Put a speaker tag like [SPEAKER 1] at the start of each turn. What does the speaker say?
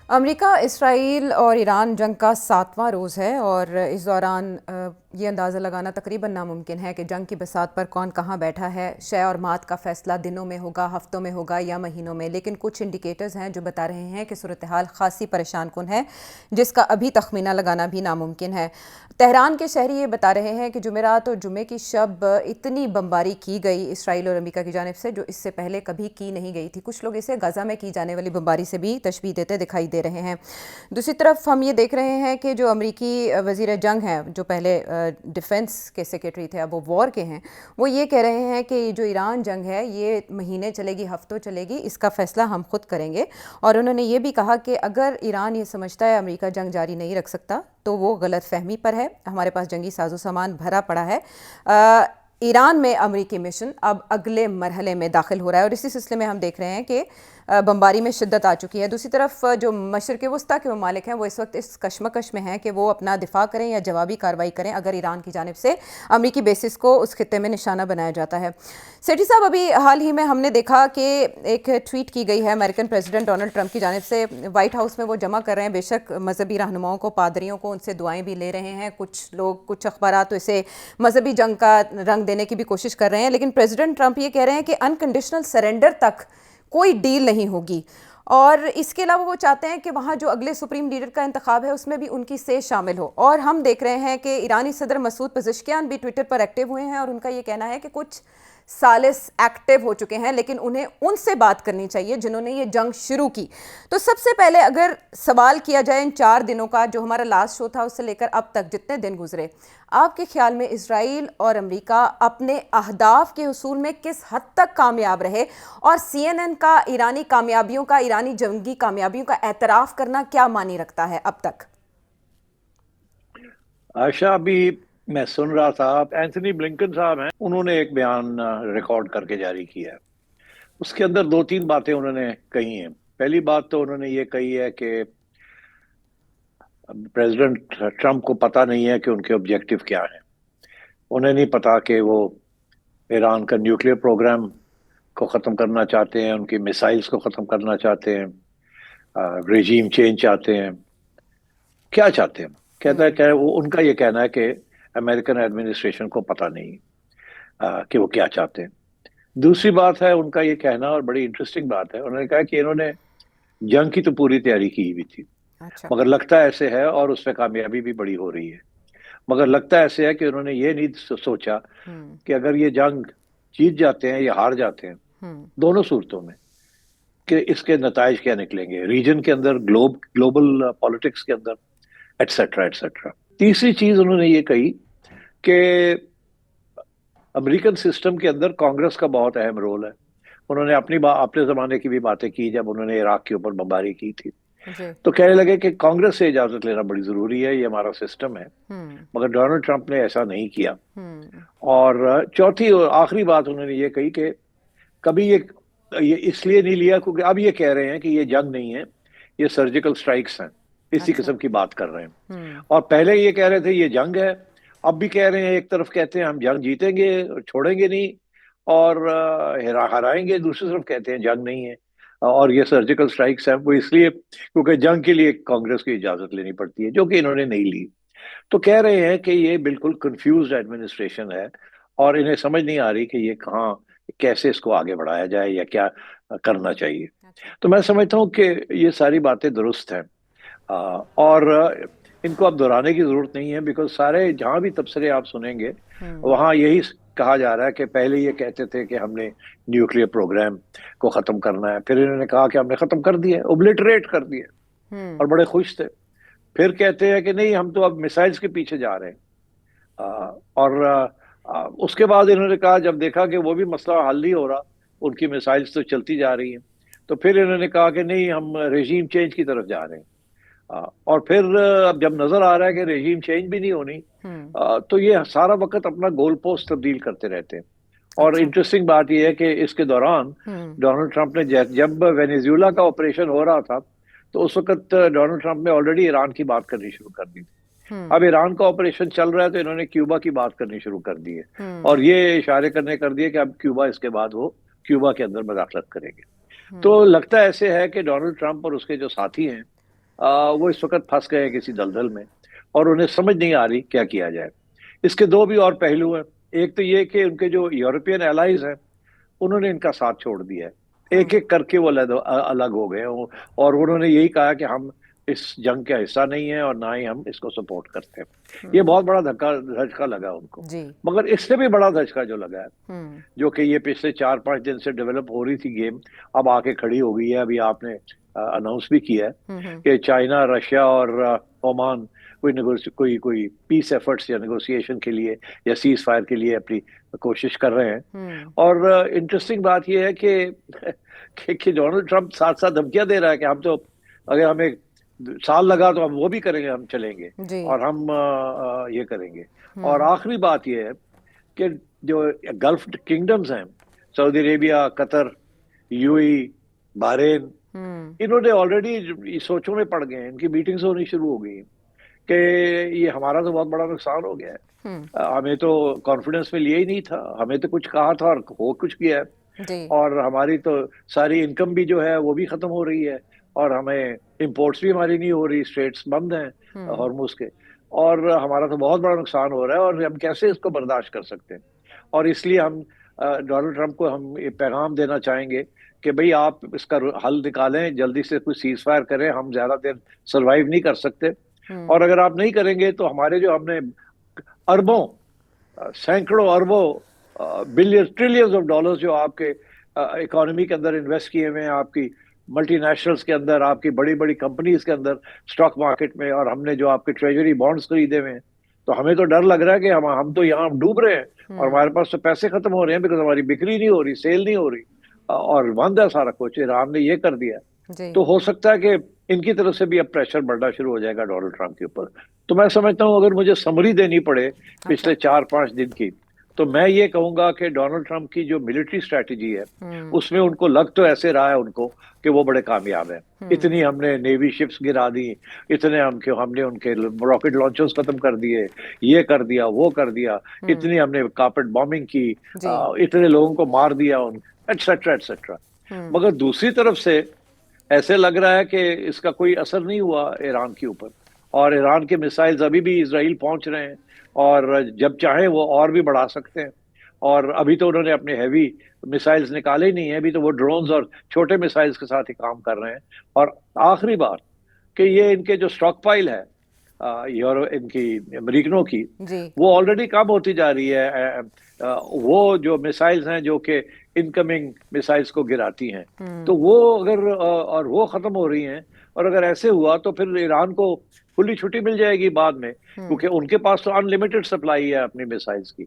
[SPEAKER 1] America, Israel और Iran जंग का 7वां रोज़ है और इस दौरान ये अंदाज़ा लगाना तकरीबन नामुमकिन है कि जंग की बिसात पर कौन कहाँ बैठा है। शय और मात का फैसला दिनों में होगा, हफ्तों में होगा या महीनों में, लेकिन कुछ इंडिकेटर्स हैं जो बता रहे हैं कि सूरत हाल खासी परेशान कुन है, जिसका अभी तखमीना लगाना भी नामुमकिन है। तेहरान के शहरी ये बता रहे हैं कि जुमेरात और जुमे की शब इतनी बमबारी की गई इसराइल और अमेरिका की जानिब से जो इससे पहले कभी की नहीं गई थी। कुछ लोग इसे गज़ा में की जाने वाली बमबारी से भी तशबीह देते दिखाई दे रहे हैं। दूसरी तरफ हम ये देख रहे हैं कि जो अमरीकी वज़ीर जंग हैं, जो पहले डिफेंस के सेक्रेटरी थे, अब वो वॉर के हैं, वो ये कह रहे हैं कि जो ईरान जंग है ये महीने चलेगी, हफ्तों चलेगी, इसका फ़ैसला हम खुद करेंगे। और उन्होंने ये भी कहा कि अगर ईरान ये समझता है अमरीका जंग जारी नहीं रख सकता तो वो गलत फहमी पर है। हमारे पास जंगी साजो सामान भरा पड़ा है। ईरान में अमरीकी मिशन अब अगले मरहले में दाखिल हो रहा है और इसी सिलसिले में हम देख रहे हैं कि बमबारी में शिद्दत आ चुकी है। दूसरी तरफ जो मशरिक़ वस्ता के ममालिक हैं वो इस वक्त इस कशमकश में हैं कि वो अपना दिफा करें या जवाबी कार्रवाई करें अगर ईरान की जानिब से अमरीकी बेसिस को उस खित्ते में निशाना बनाया जाता है। सेठी साहब, अभी हाल ही में हमने देखा कि एक ट्वीट की गई है अमेरिकन प्रेसिडेंट डोनाल्ड ट्रंप की जानिब से। वाइट हाउस में वो जमा कर रहे हैं बेशक मजहबी रहनुमाओं को, पादरियों को, उनसे दुआएं भी ले रहे हैं। कुछ लोग, कुछ अखबारात तो इसे मजहबी जंग का रंग देने की भी कोशिश कर रहे हैं, लेकिन प्रेसिडेंट ट्रंप ये कह रहे हैं कि अनकंडीशनल सरेंडर तक कोई डील नहीं होगी। और इसके अलावा वो चाहते हैं कि वहाँ जो अगले सुप्रीम लीडर का इंतखाब है उसमें भी उनकी से शामिल हो। और हम देख रहे हैं कि ईरानी सदर मसूद पज़ेश्कियान भी ट्विटर पर एक्टिव हुए हैं और उनका ये कहना है कि कुछ सालिस एक्टिव हो चुके हैं, लेकिन उन्हें उनसे बात करनी चाहिए जिन्होंने ये जंग शुरू की। तो सबसे पहले अगर सवाल किया जाए इन 4 दिनों का, जो हमारा लास्ट शो था उससे लेकर अब तक जितने दिन गुजरे, आपके ख्याल में इसराइल और अमेरिका अपने अहदाफ के हुसूल में किस हद तक कामयाब रहे? और CNN का ईरानी कामयाबियों का, ईरानी जंगी कामयाबियों का एतराफ़ करना क्या मानी रखता है अब तक?
[SPEAKER 2] आशा, अभी मैं सुन रहा था, एंथनी ब्लिंकन साहब हैं, उन्होंने एक बयान रिकॉर्ड करके जारी किया है। उसके अंदर दो तीन बातें उन्होंने कही हैं। पहली बात तो उन्होंने ये कही है कि प्रेसिडेंट ट्रंप को पता नहीं है कि उनके ऑब्जेक्टिव क्या हैं। उन्हें नहीं पता कि वो ईरान का न्यूक्लियर प्रोग्राम को ख़त्म करना चाहते हैं, उनकी मिसाइल्स को ख़त्म करना चाहते हैं, रेजीम चेंज चाहते हैं, क्या चाहते हैं। कहता है क्या, वो उनका ये कहना है कि अमेरिकन एडमिनिस्ट्रेशन को पता नहीं कि वो क्या चाहते हैं। दूसरी बात है उनका ये कहना, और बड़ी इंटरेस्टिंग बात है, उन्होंने कहा कि इन्होंने जंग की तो पूरी तैयारी की हुई थी,
[SPEAKER 1] अच्छा।
[SPEAKER 2] मगर लगता ऐसे है, और उसमें कामयाबी भी बड़ी हो रही है, मगर लगता ऐसे है कि उन्होंने ये नहीं सोचा
[SPEAKER 1] हम्म।
[SPEAKER 2] कि अगर ये जंग जीत जाते हैं या हार जाते हैं,
[SPEAKER 1] हम्म।
[SPEAKER 2] दोनों सूरतों में, कि इसके नताइज क्या निकलेंगे रीजन के अंदर, ग्लोबल पॉलिटिक्स के अंदर, एटसेट्रा एटसेट्रा। तीसरी चीज उन्होंने ये कही कि अमेरिकन सिस्टम के अंदर कांग्रेस का बहुत अहम रोल है। उन्होंने अपने जमाने की भी बातें की जब उन्होंने इराक के ऊपर बमबारी की थी,
[SPEAKER 1] जी।
[SPEAKER 2] तो कहने लगे कि कांग्रेस से इजाजत लेना बड़ी जरूरी है, ये हमारा सिस्टम है।
[SPEAKER 1] हम्म।
[SPEAKER 2] मगर डोनाल्ड ट्रंप ने ऐसा नहीं किया।
[SPEAKER 1] हम्म।
[SPEAKER 2] और चौथी और आखिरी बात उन्होंने ये कही कि कभी ये इसलिए नहीं लिया क्योंकि अब ये कह रहे हैं कि ये जंग नहीं है, ये सर्जिकल स्ट्राइक्स हैं, इसी
[SPEAKER 1] अच्छा।
[SPEAKER 2] किस्म की बात कर रहे हैं।
[SPEAKER 1] हम्म।
[SPEAKER 2] और पहले ये कह रहे थे ये जंग है, अब भी कह रहे हैं, एक तरफ कहते हैं हम जंग जीतेंगे और छोड़ेंगे नहीं, और हराएंगे, दूसरी तरफ कहते हैं जंग नहीं है और ये सर्जिकल स्ट्राइक्स है। वो इसलिए क्योंकि जंग के लिए कांग्रेस की इजाजत लेनी पड़ती है, जो कि इन्होंने नहीं ली। तो कह रहे हैं कि ये बिल्कुल कंफ्यूज्ड एडमिनिस्ट्रेशन है और इन्हें समझ नहीं आ रही कि ये कहाँ, कैसे इसको आगे बढ़ाया जाए या क्या करना चाहिए।
[SPEAKER 1] अच्छा।
[SPEAKER 2] तो मैं समझता हूँ कि ये सारी बातें दुरुस्त हैं, और इनको अब दोहराने की जरूरत नहीं है, बिकॉज सारे जहां भी तबसरे आप सुनेंगे
[SPEAKER 1] हम्म।
[SPEAKER 2] वहां यही कहा जा रहा है कि पहले ये कहते थे कि हमने न्यूक्लियर प्रोग्राम को खत्म करना है, फिर इन्होंने कहा कि हमने खत्म कर दिया, ओब्लिटरेट कर दिया,
[SPEAKER 1] हम्म।
[SPEAKER 2] और बड़े खुश थे। फिर कहते हैं कि नहीं, हम तो अब मिसाइल्स के पीछे जा रहे हैं। और उसके बाद इन्होंने कहा, जब देखा कि वो भी मसला हल नहीं हो रहा, उनकी मिसाइल्स तो चलती जा रही हैं, तो फिर इन्होंने कहा कि नहीं, हम रेजीम चेंज की तरफ जा रहे हैं। और फिर अब जब नजर आ रहा है कि रेजीम चेंज भी नहीं होनी,
[SPEAKER 1] हम्म।
[SPEAKER 2] तो ये सारा वक्त अपना गोल पोस्ट तब्दील करते रहते हैं। और
[SPEAKER 1] अच्छा।
[SPEAKER 2] इंटरेस्टिंग बात यह है कि इसके दौरान
[SPEAKER 1] हम्म।
[SPEAKER 2] डोनाल्ड ट्रंप ने जब वेनेजुएला का ऑपरेशन हो रहा था, तो उस वक्त डोनाल्ड ट्रंप ने ऑलरेडी ईरान की बात करनी शुरू कर दी थी।
[SPEAKER 1] हम्म।
[SPEAKER 2] अब ईरान का ऑपरेशन चल रहा है तो इन्होंने क्यूबा की बात करनी शुरू कर दी है,
[SPEAKER 1] हम्म।
[SPEAKER 2] और ये इशारे करने कर दिए कि अब क्यूबा, इसके बाद वो क्यूबा के अंदर मदाखलत करेंगे। तो
[SPEAKER 1] हम्म।
[SPEAKER 2] लगता ऐसे है कि डोनाल्ड ट्रंप और उसके जो साथी हैं वो इस वक्त फंस गए हैं किसी दलदल में, और उन्हें समझ नहीं आ रही क्या किया जाए। इसके दो भी और पहलू हैं। एक तो ये कि उनके जो यूरोपियन एलाइज हैं उन्होंने इनका साथ छोड़ दिया है, एक
[SPEAKER 1] हम्म।
[SPEAKER 2] एक करके वो अलग अलग हो गए और उन्होंने यही कहा कि हम इस जंग का हिस्सा नहीं है और ना ही हम इसको सपोर्ट करते हैं। ये
[SPEAKER 1] हम्म।
[SPEAKER 2] बहुत बड़ा धक्का धचका लगा उनको।
[SPEAKER 1] जी।
[SPEAKER 2] मगर इससे भी बड़ा धचका जो लगा है,
[SPEAKER 1] हम्म।
[SPEAKER 2] जो कि ये पिछले 4-5 दिन से डेवलप हो रही थी गेम, अब आके खड़ी हो गई है। अभी आपने अनाउंस भी किया है
[SPEAKER 1] हम्म।
[SPEAKER 2] कि चाइना, रशिया और ओमान कोई कोई पीस एफर्ट्स या नेगोशिएशन के लिए या सीज फायर के लिए अपनी कोशिश कर रहे हैं।
[SPEAKER 1] हम्म।
[SPEAKER 2] और इंटरेस्टिंग बात यह है कि कि डोनाल्ड ट्रंप साथ साथ धमकियां दे रहा है कि हम तो, अगर हमें साल लगा तो हम वो भी करेंगे, हम चलेंगे
[SPEAKER 1] जी।
[SPEAKER 2] और हम ये करेंगे। और
[SPEAKER 1] हम्म।
[SPEAKER 2] आखिरी बात यह है कि जो गल्फ किंगडम्स हैं, Saudi Arabia, Qatar, UAE, Bahrain,
[SPEAKER 1] हम्म।
[SPEAKER 2] इन्होंने ऑलरेडी सोचों में पड़ गए हैं। इनकी मीटिंग्स होनी शुरू हो गई कि ये हमारा तो बहुत बड़ा नुकसान हो गया है।
[SPEAKER 1] हम्म।
[SPEAKER 2] हमें तो कॉन्फिडेंस में लिया ही नहीं था, हमें तो कुछ कहा था और हो कुछ किया है।
[SPEAKER 1] जी।
[SPEAKER 2] और हमारी तो सारी इनकम भी जो है वो भी खत्म हो रही है, और हमें इंपोर्ट्स भी हमारी नहीं हो रही, स्ट्रेट्स बंद हैं
[SPEAKER 1] हम्म।
[SPEAKER 2] हॉर्मुज के। और हमारा तो बहुत बड़ा नुकसान हो रहा है और हम कैसे इसको बर्दाश्त कर सकते हैं। और इसलिए हम डोनाल्ड ट्रंप को हम ये पैगाम देना चाहेंगे कि भाई आप इसका हल निकालें, जल्दी से कोई सीज फायर करें, हम ज्यादा देर सरवाइव नहीं कर सकते।
[SPEAKER 1] हम्म।
[SPEAKER 2] और अगर आप नहीं करेंगे तो हमारे जो हमने अरबों, सैकड़ों अरबों, बिलियन ट्रिलियंस ऑफ डॉलर्स जो आपके इकोनॉमी के अंदर इन्वेस्ट किए हुए हैं, आपकी मल्टीनेशनल्स के अंदर, आपकी बड़ी बड़ी कंपनीज के अंदर, स्टॉक मार्केट में, और हमने जो आपके ट्रेजरी बॉन्ड्स खरीदे हुए हैं, तो हमें तो डर लग रहा है कि हम तो यहाँ डूब रहे हैं और
[SPEAKER 1] हम्म।
[SPEAKER 2] हमारे पास तो पैसे खत्म हो रहे हैं, बिकॉज हमारी बिक्री नहीं हो रही, सेल नहीं हो रही, और बंद है सारा कुछ, ईरान ने ये कर दिया।
[SPEAKER 1] जी।
[SPEAKER 2] तो हो सकता है कि इनकी तरफ से भी अब प्रेशर बढ़ना शुरू हो जाएगा डोनाल्ड ट्रंप के ऊपर। तो मैं समझता हूं अगर मुझे समरी देनी पड़े
[SPEAKER 1] अच्छा।
[SPEAKER 2] पिछले 4-5 दिन की, तो मैं ये कहूंगा कि डोनाल्ड ट्रंप की जो मिलिट्री स्ट्रेटजी है
[SPEAKER 1] हम्म।
[SPEAKER 2] उसमें उनको लग तो ऐसे रहा है उनको कि वो बड़े कामयाब हैं।
[SPEAKER 1] हम्म।
[SPEAKER 2] इतनी हमने नेवी शिप्स गिरा दी, इतने हमने उनके रॉकेट लॉन्चर्स खत्म कर दिए, ये कर दिया, वो कर दिया,
[SPEAKER 1] हम्म।
[SPEAKER 2] इतनी हमने कारपेट बॉम्बिंग की,
[SPEAKER 1] जी।
[SPEAKER 2] इतने लोगों को मार दिया, उन एटसेट्रा एटसेट्रा।
[SPEAKER 1] हम्म।
[SPEAKER 2] मगर दूसरी तरफ से ऐसे लग रहा है कि इसका कोई असर नहीं हुआ ईरान के ऊपर, और ईरान के मिसाइल्स अभी भी इसराइल पहुंच रहे हैं, और जब चाहे वो और भी बढ़ा सकते हैं। और अभी तो उन्होंने अपने हैवी मिसाइल्स निकाले ही नहीं है, अभी तो वो ड्रोन्स और छोटे मिसाइल्स के साथ ही काम कर रहे हैं। और आखिरी बात कि ये इनके जो स्टॉक पाइल है, यूरो इनकी अमेरिकनों की,
[SPEAKER 1] जी।
[SPEAKER 2] वो ऑलरेडी कम होती जा रही है। वो जो मिसाइल्स हैं जो कि इनकमिंग मिसाइल्स को गिराती हैं, तो
[SPEAKER 1] हम्म।
[SPEAKER 2] वो अगर और वो खत्म हो रही हैं, और अगर ऐसे हुआ तो फिर ईरान को खुली छुट्टी मिल जाएगी बाद में,
[SPEAKER 1] हम्म।
[SPEAKER 2] क्योंकि उनके पास तो अनलिमिटेड सप्लाई है अपनी मिसाइल्स की।